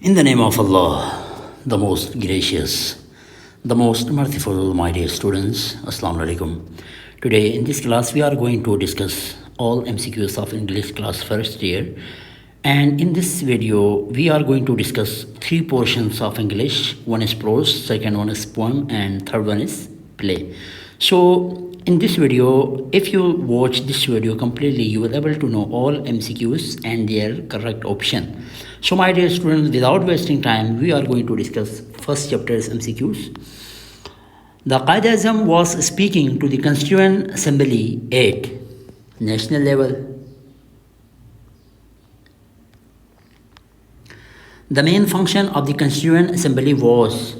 In the name of Allah, the most gracious, the most merciful, my dear students, Assalamu alaikum. Today in this class we are going to discuss all MCQs of English class first year, and in this video we are going to discuss three portions of English. One is prose, second one is poem, and third one is play. So in this video, if you watch this video completely, you will be able to know all MCQs and their correct option. So my dear students, without wasting time, we are going to discuss first chapter's MCQs. The Qaid-e-Azam was speaking to the Constituent Assembly at national level. The main function of the Constituent Assembly was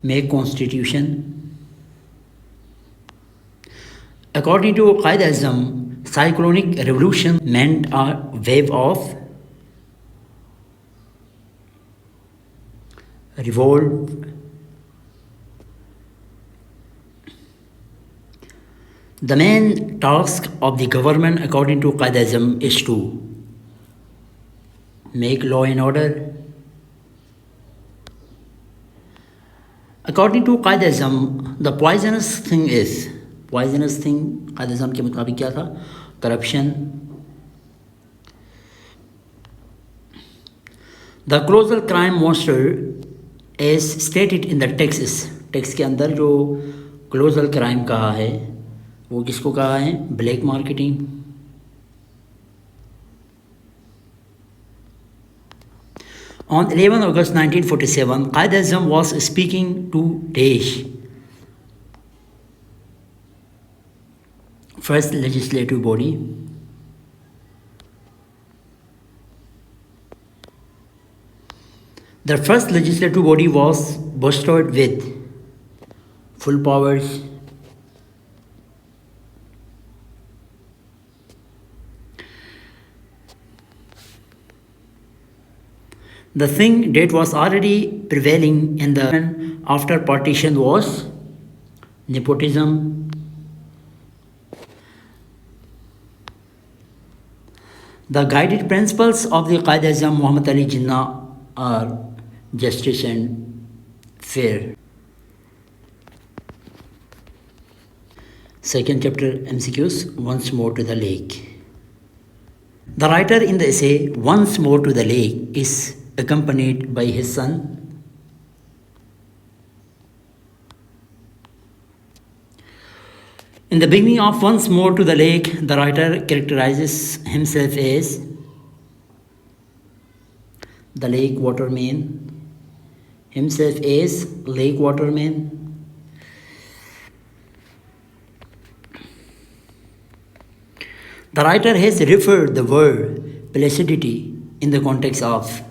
make constitution. According to Qaid-e-Azam, cyclonic revolution meant a wave of revolt. The main task of the government according to Qaid-e-Azam is to make law and order. According to Qaid-e-Azam, the poisonous thing Qaid-e-Azam के मुताबिक क्या था? Corruption. The colossal crime monster as stated in the text के अंदर जो colossal crime कहा है वो किसको कहा है? Black marketing. On 11 August 1947, Qaid-e-Azam was speaking to Desh, first legislative body. The first legislative body was bestowed with full powers. The thing that was already prevailing in the after partition was nepotism. The guided principles of the Qaid-e-Azam Muhammad Ali Jinnah are justice and fair. Second chapter MCQs, once more to the lake. The writer in the essay Once More to the Lake is accompanied by his son. In the beginning of Once More to the Lake, the writer characterizes himself as the lake waterman. The writer has referred the word placidity in the context of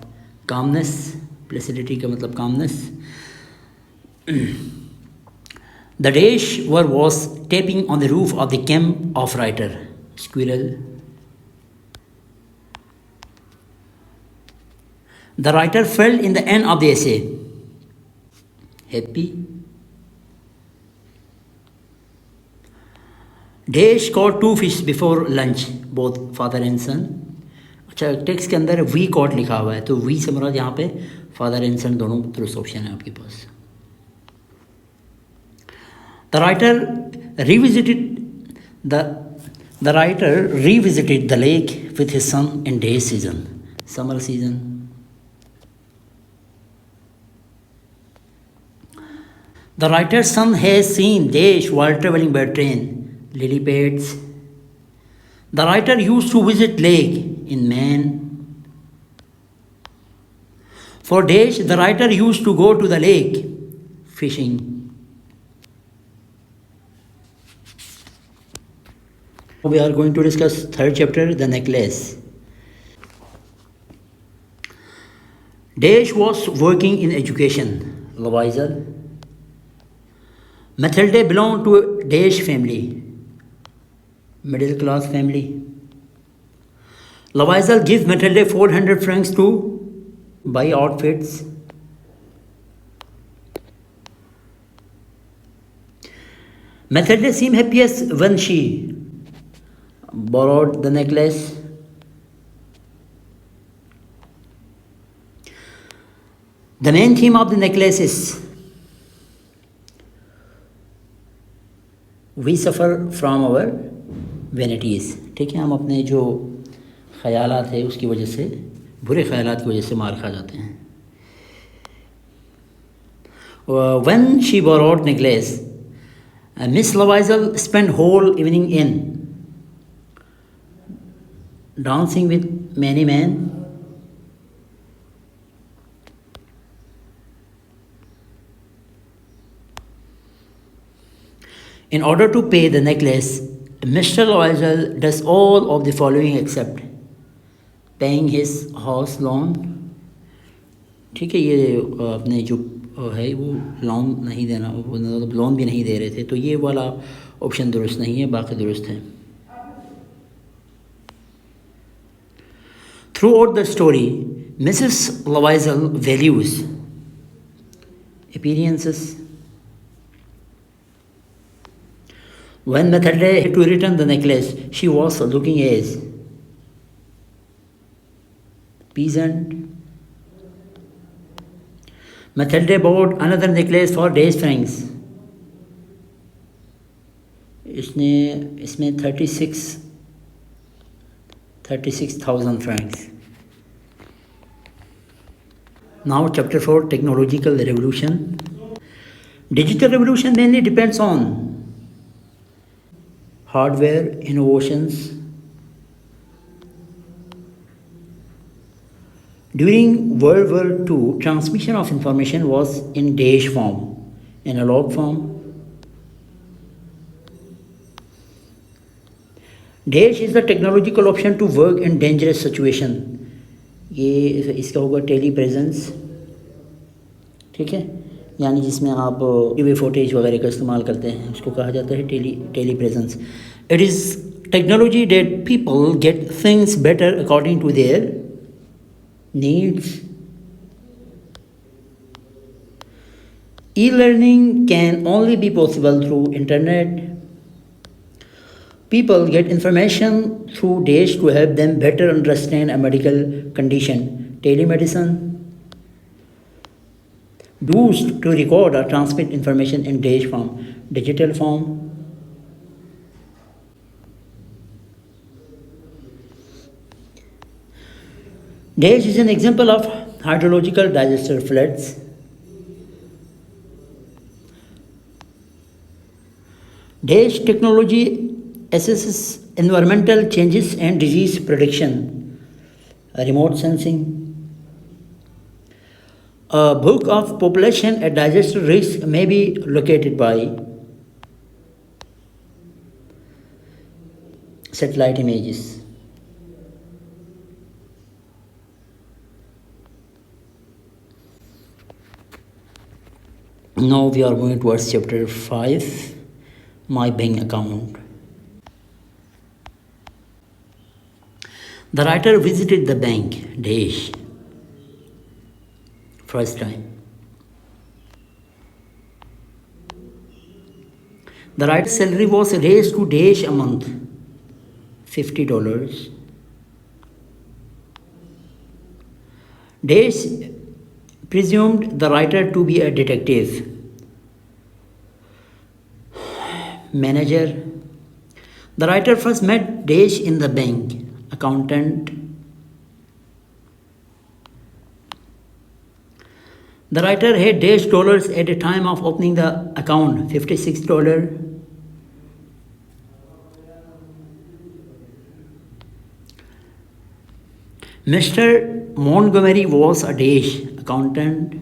calmness. Placidity का मतलब calmness. The Desh was tapping on the roof of the camp of writer. Squirrel. The writer felt in the end of the essay happy. Desh caught 2 fish before lunch, both father and son. अच्छा text के अंदर we cot लिखा हुआ है तो we से मुराद यहाँ पे फादर एंड सन दोनों दुरुस्त ऑप्शन है आपके पास. The writer revisited the lake with his son in day season, summer season. The writer's son has seen Desh while traveling by train, lily pads. The writer used to visit lake in Maine. For Desh, the writer used to go to the lake fishing. We are going to discuss third chapter, the necklace. Desh was working in education. Lawaizel. Mathilde belonged to a Desh family, middle class family. Lawaizel gives Mathilde 400 francs to buy outfits. Mathilde seemed happiest when she borrowed the necklace. The main theme of the necklace is we suffer from our vanities. ठीक है, हम अपने जो ख़यालात है उसकी वजह से, बुरे ख़यालात की वजह से मार खा जाते हैं. When she borrowed necklace, Miss Loisel spent whole evening in dancing with many men, in order to pay the necklace. Mr. Loisel does all of the following except paying his house loan. ठीक है, ये अपने जो है वो loan नहीं देना, मतलब लोन भी नहीं दे रहे थे, तो ये वाला ऑप्शन दुरुस्त नहीं है, बाकी दुरुस्त है. Throughout the story, Mrs. Loisel values appearances. When Mathilde had to return the necklace, she was looking as peasant. Mathilde bought another necklace for days francs. इसमें 36,000 francs. Now chapter 4, technological revolution. Digital revolution mainly depends on hardware innovations. During World War II, transmission of information was in dash form, analog form. Dash is the technological option to work in dangerous situation. ये इसका होगा tele presence. ठीक है, यानी जिसमें आप TV footage वगैरह का इस्तेमाल करते हैं, उसको कहा जाता है telepresence. It is technology that people get things better according to their needs. E-learning can only be possible through internet. People get information through dash to help them better understand a medical condition. Telemedicine. Used to record or transmit information in dash form, digital form. Dash is an example of hydrological digester floods. Dash technology assesses environmental changes and disease prediction. Remote sensing. A bulk of population at disaster risk may be located by satellite images. Now we are moving towards chapter 5, my bank account. The writer visited the bank dash first time. The writer's salary was raised to dash a month, $50. Dash presumed the writer to be a detective. Manager. The writer first met Dash in the bank. Accountant. The writer had Dash dollars at the time of opening the account, $56. Mr. Montgomery was a Dash accountant.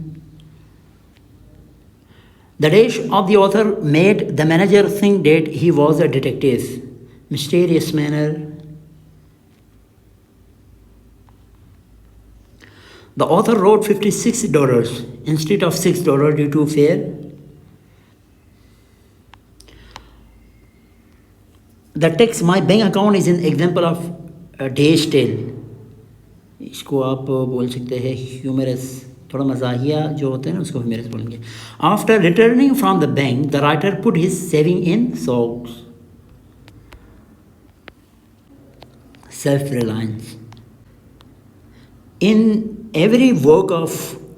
The dash of the author made the manager think that he was a detective. Mysterious manner. The author wrote $56 instead of $6 due to fear. The text, my bank account, is an example of a Dash tale. इसको आप बोल सकते हैं humerus, थोड़ा मजाहिया जो होते हैं ना उसको ह्यूमरस बोलेंगे. After returning from the bank the writer put his saving in socks. Self reliance. In every work of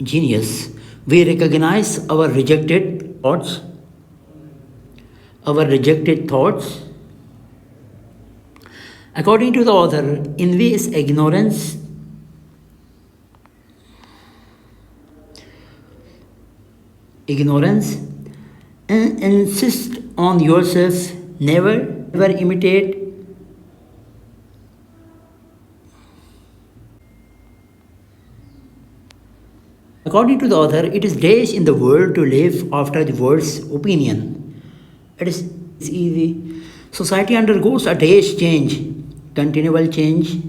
genius, we recognize our rejected thoughts, According to the author, envy is ignorance, and insist on yourself, never imitate. According to the author, it is days in the world to live after the world's opinion. It is easy. Society undergoes a day's change, continual change.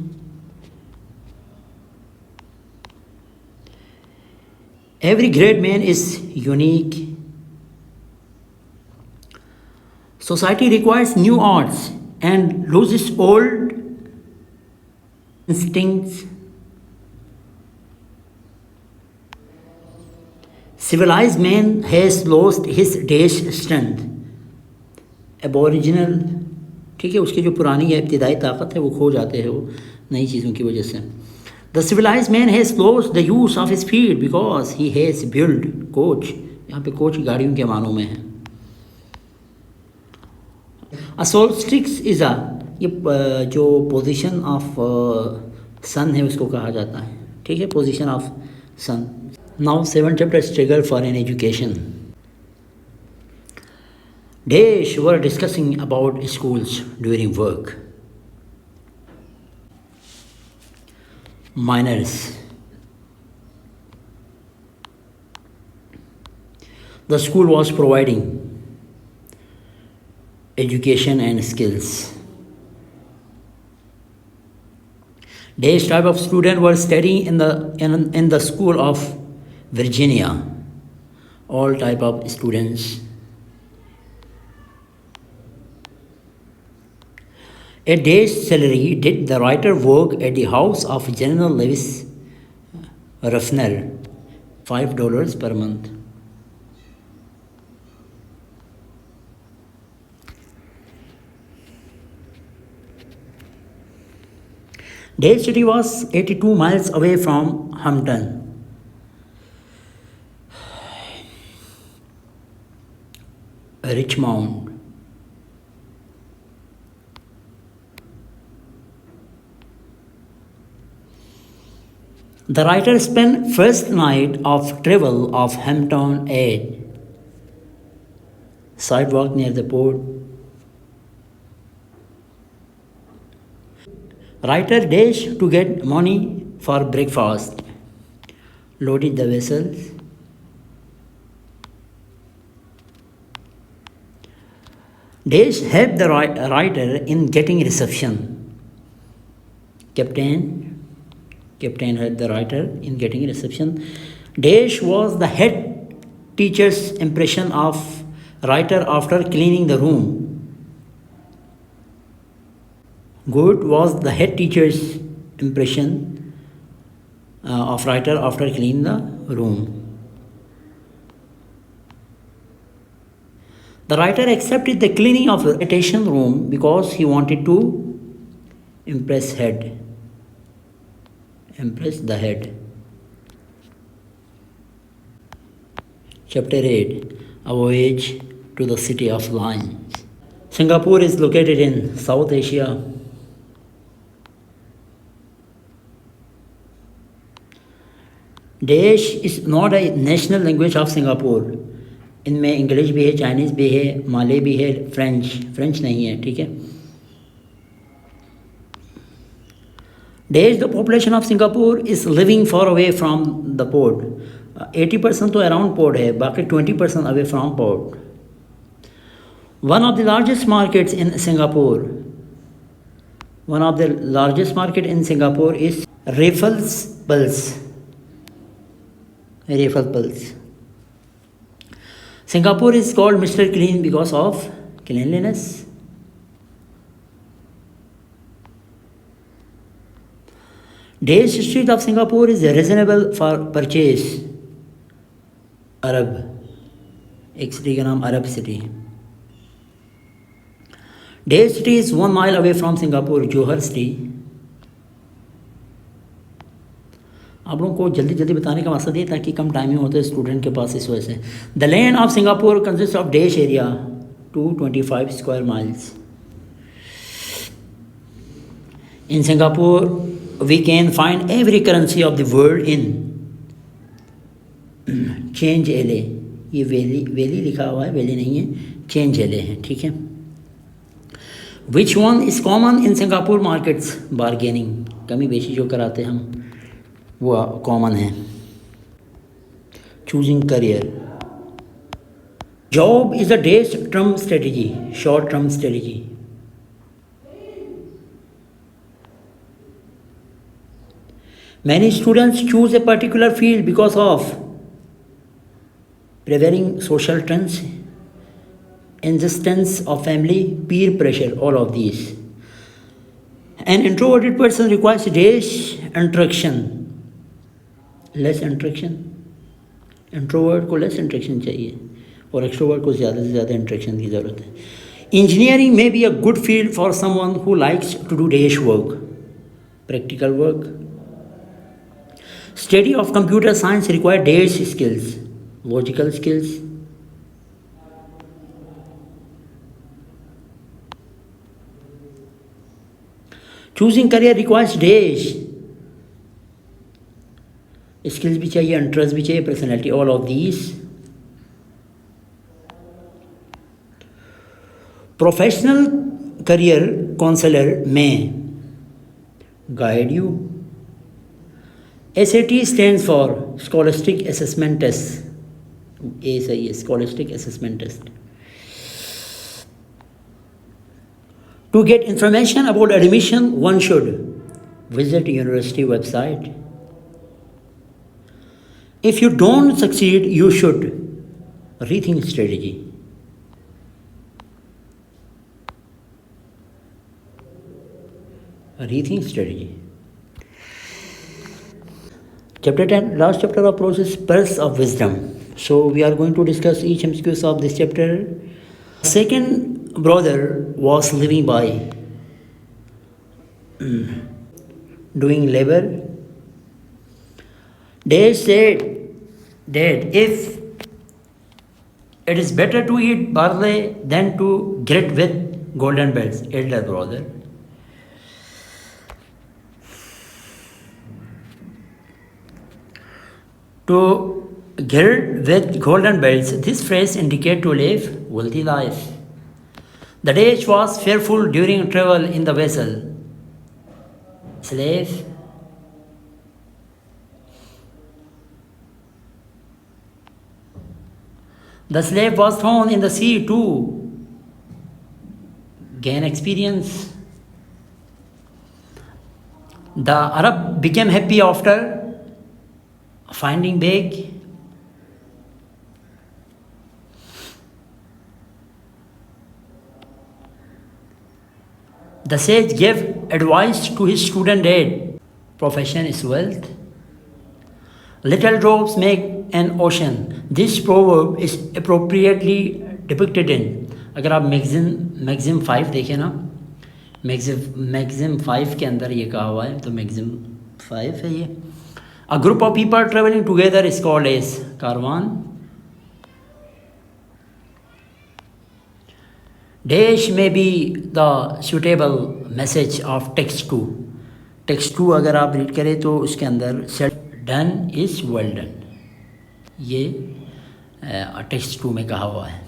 Every great man is unique. Society requires new arts and loses old instincts. Civilized man has lost his dash strength. Aboriginal, ठीक है, उसकी जो पुरानी या इब्तिदाई ताकत है वो खो जाते हैं वो नई चीज़ों की वजह से. The civilized man has lost the use of his feet because he has built coach. यहाँ पे कोच गाड़ियों के मानों में है. अ सोल्स्टिक्स इज़ ये जो पोजीशन ऑफ सन है उसको कहा जाता है, ठीक है, position of sun. Now 7th chapter struggle for an education. Dash were discussing about schools during work. Minors. The school was providing education and skills. Dash type of students were studying in the school of Virginia. All type of students. A day's salary did the writer work at the house of General Lewis Ruffner, $5 per month. Dale City was 82 miles away from Hampton. Richmond. The writer spent first night of travel of Hampton at sidewalk near the port. Writer dashed to get money for breakfast, loaded the vessels. Dash helped the writer in getting reception. Captain helped the writer in getting reception. Dash was the head teacher's impression of writer after cleaning the room. Good was the head teacher's impression of writer after cleaning the room. The writer accepted the cleaning of the recitation room because he wanted to impress the head. Chapter 8, A Voyage to the City of Lions. Singapore is located in South Asia. Dash is not a national language of Singapore. इनमें English भी है, Chinese भी है, माले भी है, French नहीं है, ठीक है. Dash, the population of Singapore is living far away from the port. 80% तो around port है, बाकी 20% away from port. One of the largest markets in Singapore is Raffles Pulse. Singapore is called Mr. Clean because of cleanliness. Dash street of Singapore is reasonable for purchase. अरब, एक city का नाम अरब city. Dash city is 1 mile away from Singapore, Johor city. आप लोगों को जल्दी जल्दी बताने का मकसद ये ताकि कम टाइम में होता है स्टूडेंट के पास, इस वजह से। The land of Singapore consist of dash area 225 square miles. In Singapore we can find every currency of the world in change alley. ये वैली लिखा हुआ है, वैली नहीं है, चेंज एले है, ठीक है। Which one is common in Singapore markets? Bargaining, कमी बेशी जो कराते हम वो कॉमन है। Choosing career, job is a days term strategy, short term strategy. Many students choose a particular field because of prevailing social trends, insistence of family, peer pressure, all of these. An introverted person requires dash interaction, less interaction. Introvert को less interaction चाहिए और extrovert को ज़्यादा से ज़्यादा interaction की ज़रूरत है। इंजीनियरिंग में be a good field for someone who likes to do dash work, practical work. Study of computer science require dash skills, logical skills. Choosing career requires dash skills भी चाहिए, इंटरेस्ट भी चाहिए, personality, all of these. Professional career counselor may guide you. SAT stands for Scholastic Assessment Test. A सही है, Scholastic Assessment Test. To get information about admission, one should visit university website. If you don't succeed, you should rethink strategy. Rethink strategy. Chapter 10, last chapter of process, pearls of wisdom. So we are going to discuss each MCQs of this chapter. Second brother was living by doing labor. They said that if it is better to eat barley than to get with golden bells, elder brother. To girt with golden bells, this phrase indicates to live wealthy life. The Dash was fearful during travel in the vessel. Slave. The slave was thrown in the sea to gain experience. The Arab became happy after finding bag. The sage gave advice to his student that profession is wealth. Little drops make an ocean. This proverb is appropriately depicted in, अगर आप मैगज़िम 5 देखें ना, मैगज़िम 5 के अंदर ये कहा हुआ है, तो मैगज़िम 5 है ये। A group of people traveling together is called as caravan. Dash may be the suitable message of text 2. text 2 अगर आप रीड करें तो उसके अंदर said done is well done, ये text 2 में कहा हुआ है।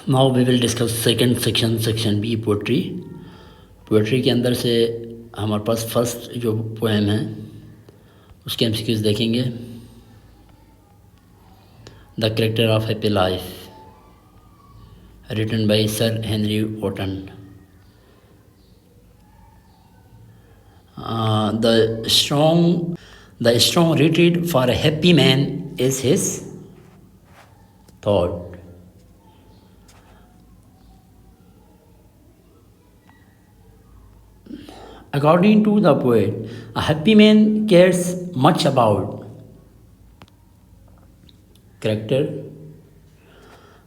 Now we will discuss second section B, poetry. Poetry के अंदर से हमारे पास फर्स्ट जो पोएम है उसके MCQs देखेंगे। The character of happy life, written by sir Henry Wotton. The strong retreat for a happy man is his thought. According to the poet, a happy man cares much about character.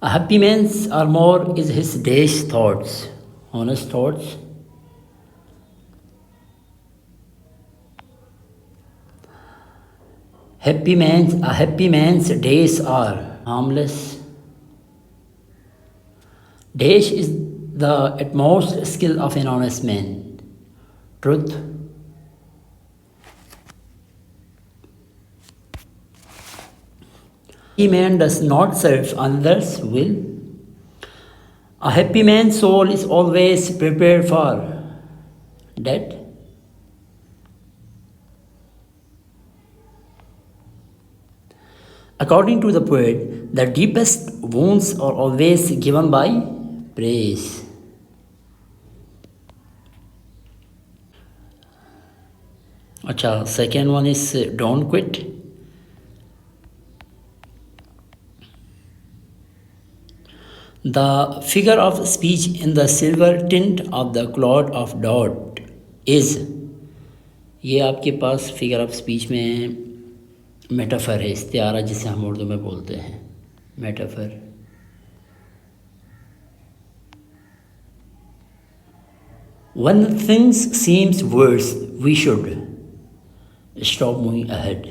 A happy man's armor is his dash thoughts, honest thoughts. A happy man's days are harmless. Dash is the utmost skill of an honest man. Truth. A man does not serve others' will. A happy man's soul is always prepared for death. According to the poet, the deepest wounds are always given by praise. Acha, second one is don't quit. The figure of speech in the silver tint of the cloud of dot is, ये आपके पास figure of speech में metaphor है, इस्तिआरा जिसे हम उर्दू में बोलते हैं, metaphor. When things seems worse, we should stop moving ahead.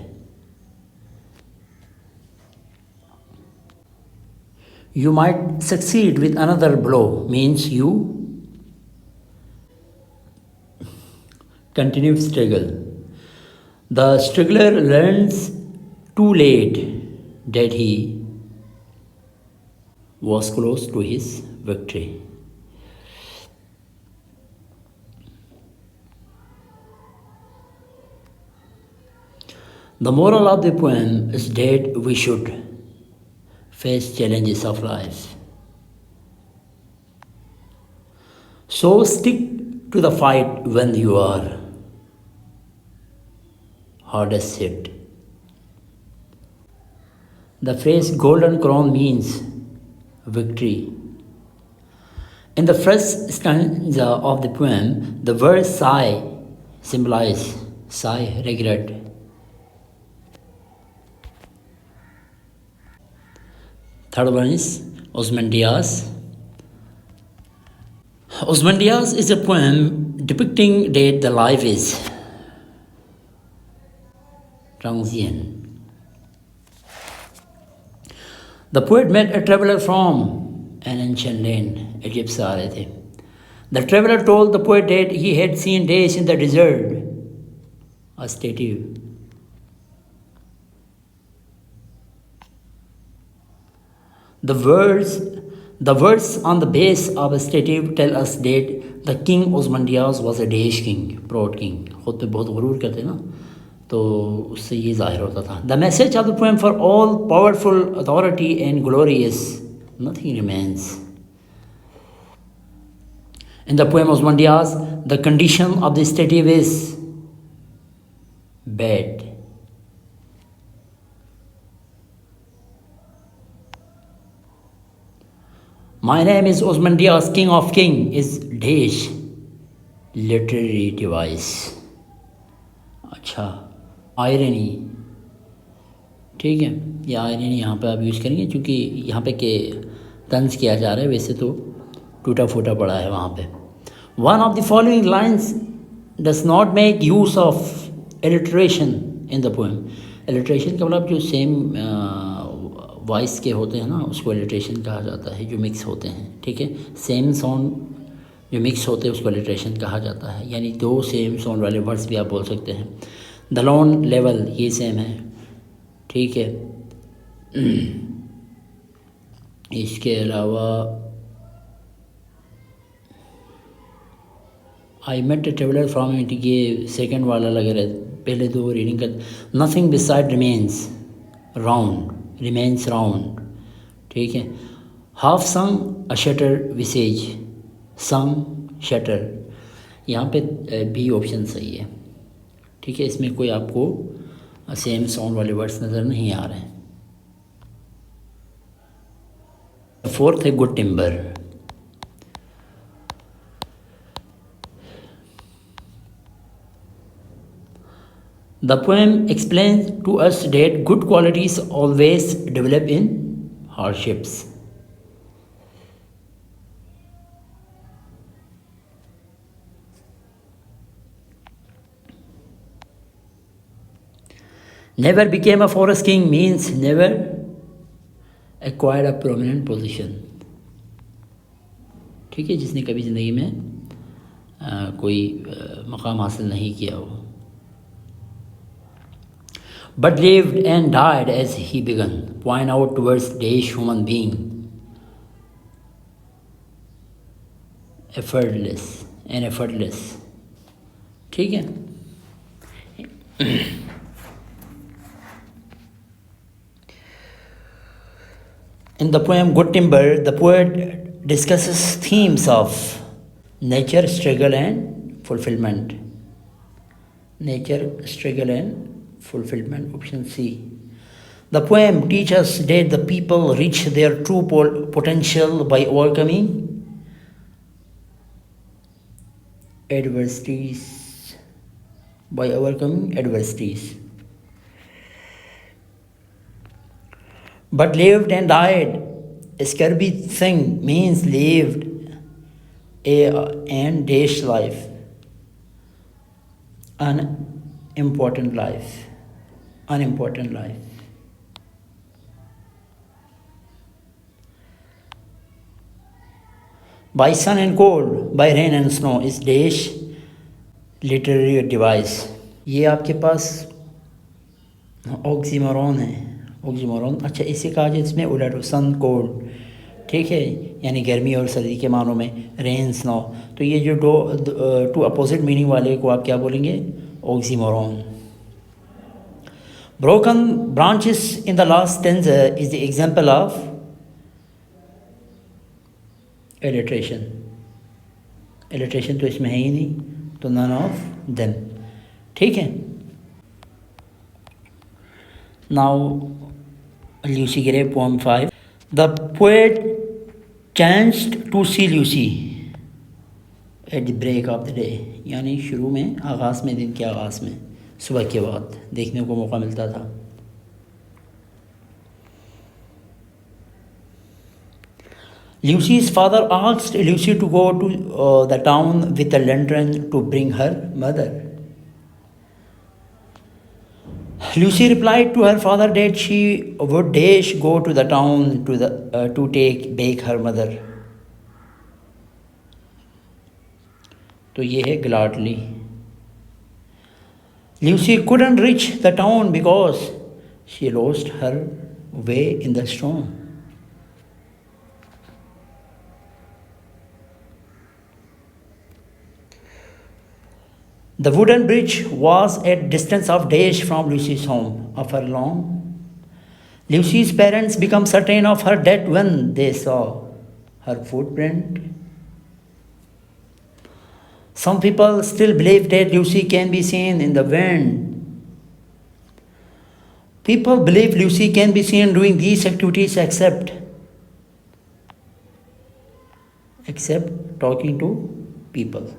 You might succeed with another blow means you continue struggle. The struggler learns too late that he was close to his victory. The moral of the poem is that we should face challenges of life. So stick to the fight when you are hardest hit. The phrase golden crown means victory. In the first stanza of the poem, the word sigh symbolizes sigh, regret. Third one is Osmandias. Osmandias is a poem depicting that the life is transient. The poet met a traveler from an ancient land. Egypt से आ रहे थे. The traveler told the poet that he had seen days in the desert, a statue. The words on the base of a statue tell us that the king Osmandias was a Daesh king, proud king. खुद पे बहुत गुरूर करते ना, तो उससे ये जाहिर होता था. The message of the poem for all powerful authority and glory is nothing remains. In the poem Osmandias, the condition of the statue is bad. My name is Osmandias, king of king, is Daesh literary device. अच्छा, irony, ठीक है, ये irony यहाँ पे आप use करेंगे क्योंकि यहाँ पे के तंज किया जा रहा है, वैसे तो टूटा फूटा पड़ा है वहाँ पे. One of the following lines does not make use of alliteration in the poem. Alliteration का मतलब जो सेम वॉइस के होते हैं ना, उसको अलिट्रेशन कहा जाता है, जो मिक्स होते हैं. ठीक है, सेम साउंड जो मिक्स होते हैं उसको अलिट्रेशन कहा जाता है. यानी दो सेम साउंड वाले वर्ड्स भी आप बोल सकते हैं. द लोन लेवल ये सेम है, ठीक है. इसके अलावा I met a traveller from it, ये सेकेंड वाला लग रहा है, पहले दो रीडिंग कर. Nothing beside remains round, remains round, ठीक है. हाफ संग अ शटर विसेज, संग शटर, यहाँ पे बी ऑप्शन सही है. ठीक है, इसमें कोई आपको सेम साउंड वाले वर्ड्स नज़र नहीं आ रहे हैं. फोर्थ है good timber. The poem explains to us that good qualities always develop in hardships. Never became a forest king means never acquired a prominent position. ठीक है, जिसने कभी ज़िंदगी में कोई मकाम हासिल नहीं किया हो. But lived and died as he began. Point out towards Daesh human being. Effortless and effortless. ठीक है. In the poem Good Timber, the poet discusses themes of nature, struggle and fulfillment. Nature, struggle and fulfillment. Option C. The poem teaches that the people reach their true potential by overcoming adversities. By overcoming adversities. But lived and died. Scurvy thing means lived and dash life. Unimportant life. Unimportant life. By sun and cold, by rain and snow is dash literary device. ये आपके पास oxymoron है. Oxymoron, अच्छा इसे कहा जाए इसमें उलट सन cold, ठीक है, यानी गर्मी और सर्दी के मानों में, रेन स्नो. तो ये जो टू अपोजिट मीनिंग वाले को आप क्या बोलेंगे? Oxymoron. Broken branches in the last stanza is the example of alliteration. Alliteration तो इसमें है ही नहीं, तो none of them. ठीक है. Now Lucy Gray, poem 5. The poet chanced to see Lucy at the break of the day. यानी शुरू में, आगाज़ में, दिन के आगाज़ में, सुबह के बाद देखने को मौका मिलता था. Lucy's father asked Lucy to go to the town with a lantern to bring her mother. Lucy replied to her father that she would dash go to the town to take back her mother. तो ये है gladly. Lucy couldn't reach the town because she lost her way in the storm. The wooden bridge was at distance of dash from Lucy's home, a furlong. Lucy's parents became certain of her death when they saw her footprint. Some people still believe that Lucy can be seen in the wind. People believe Lucy can be seen doing these activities except talking to people.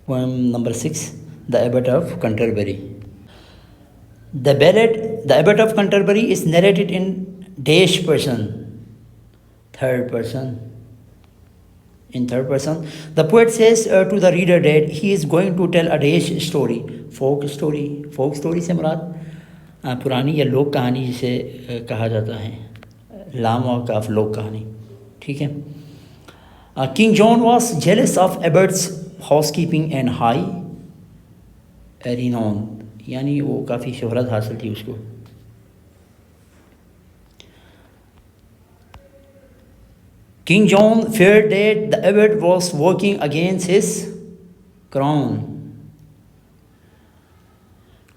Poem number 6, The Abbot of Canterbury. The ballad, The Abbot of Canterbury, is narrated in dash person, third person. In third person, the poet says to the reader that he is going to tell a dash story, folk story. Folk story से मुराद पुरानी या लोक कहानी जिसे कहा जाता है, लाम और काफ लोक कहानी. ठीक है. King John was jealous of Abbott's housekeeping and high renown, यानी वो काफ़ी शोहरत हासिल थी उसको. King John feared that the abbot was working against his crown.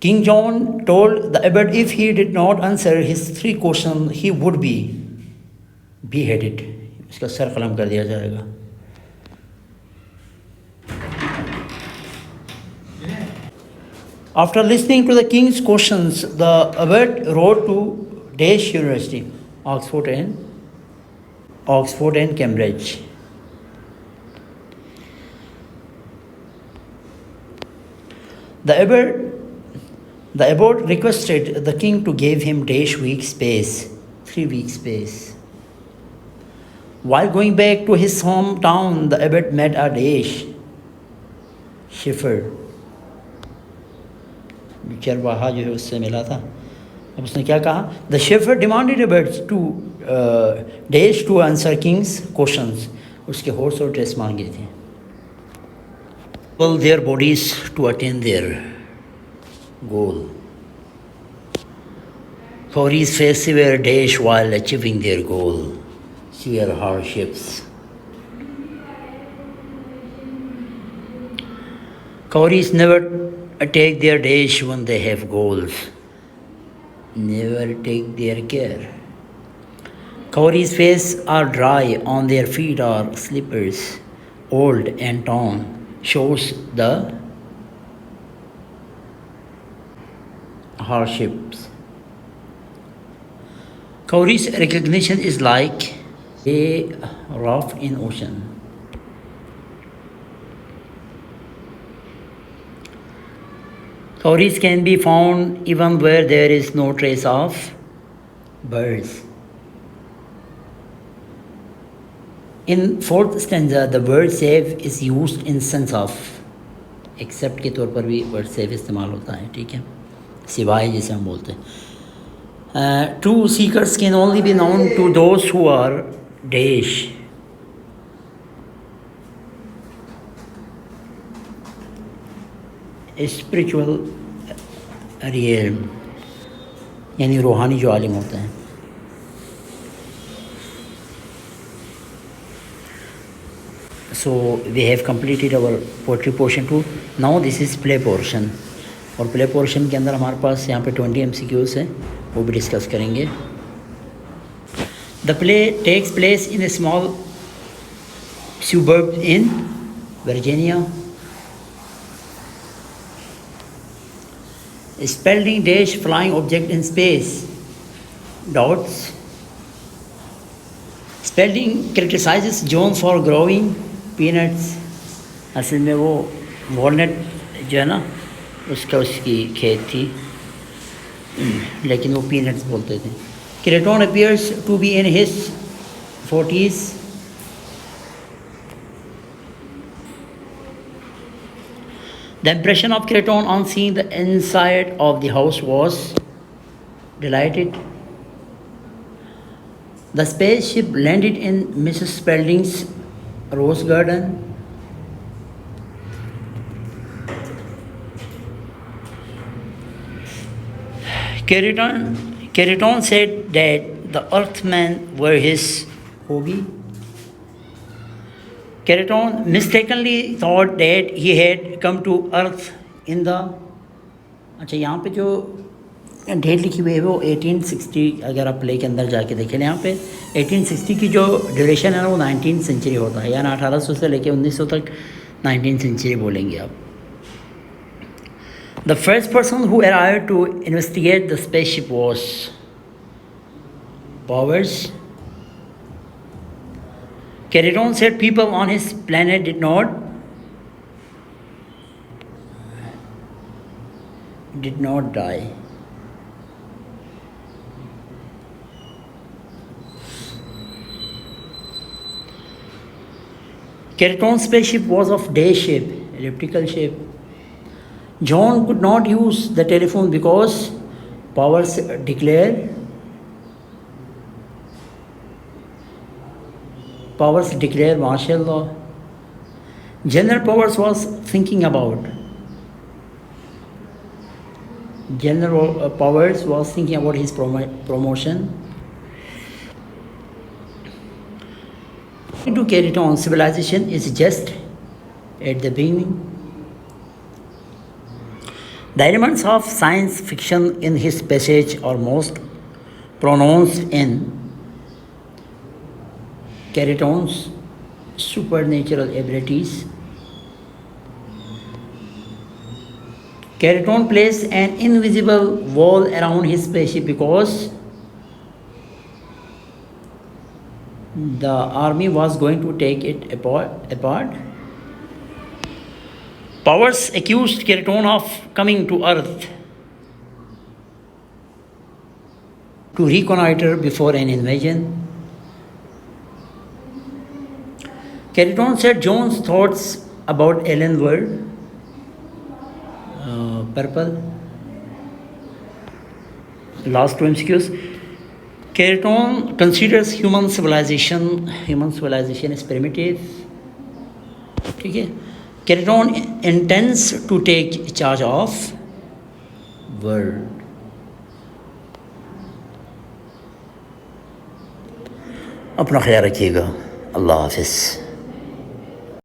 King John told the abbot if he did not answer his 3 questions, he would be beheaded. उसका sir कलम कर दिया जाएगा. After listening to the king's questions, the abbot wrote to Dash University, Oxford and Cambridge. The abbot requested the king to give him 3 weeks space. While going back to his hometown, the abbot met a shepherd चरवाहा जो है उससे मिला था। अब उसने क्या कहा, the shepherd demanded birds two days to answer king's questions, उसके हॉर्स और ड्रेस मांगे थे। well their bodies to attain their goal. Cowries face severe dash while achieving their goal. Severe hardships. Cowries never take their dash when they have goals. Never take their care. Cowries' face are dry, on their feet are slippers, old and torn, shows the hardships. Cowries' recognition is like a raft in ocean. Cowries can be found even where there is no trace of birds. In fourth stanza, the word save is used in sense of except के तौर पर भी word save इस्तेमाल होता है, ठीक है, सिवाय जिसे हम बोलते हैं। True seekers can only be known to those who are dash. Spiritual realm, यानी रूहानी जो आलिम होते हैं। So we have completed our poetry portion too. Now this is play portion. और प्ले पोर्शन के अंदर हमारे पास यहाँ पे 20 MCQs हैं, वो भी डिस्कस करेंगे। The play takes place in a small suburb in Virginia. Spelling dash flying object in space. Dots. Spelling criticizes John for growing peanuts. असल में वो वॉलनट जो है ना उसकी खेत थी, लेकिन वो पीनट्स बोलते थे। Creton appears to be in his 40s. The impression of Creton on seeing the inside of the house was delighted. The spaceship landed in Mrs. Spalding's rose garden. Creton said that the Earthmen were his hobby. Creton mistakenly thought that he had come to Earth in the, अच्छा यहाँ पे जो date लिखी हुई है वो 1860, अगर आप प्ले के अंदर जाके देखें यहाँ पे 1860 की जो ड्यूरेशन है ना वो 19th सेंचुरी होता है, यानी 1800 से लेके 1900 तक 19th सेंचुरी बोलेंगे आप। The first person who arrived to investigate the spaceship was Powers. Creton said people on his planet did not die. Creton's spaceship was of day shape, elliptical shape. John could not use the telephone because Powers declared martial law. General Powers was thinking about his promotion. To Creton, civilization is just at the beginning. The elements of science fiction in his passage are most pronounced in Creton's supernatural abilities. Creton placed an invisible wall around his spaceship because the army was going to take it apart. Powers accused Creton of coming to Earth to reconnoiter before an invasion. Creton said John's thoughts about alien were purple. Last two MCQs. Keraton considers human civilization is primitive. ठीक है. Keraton intends to take charge of world. अपना ख्याल रखिएगा. अल्लाह हाफिज़.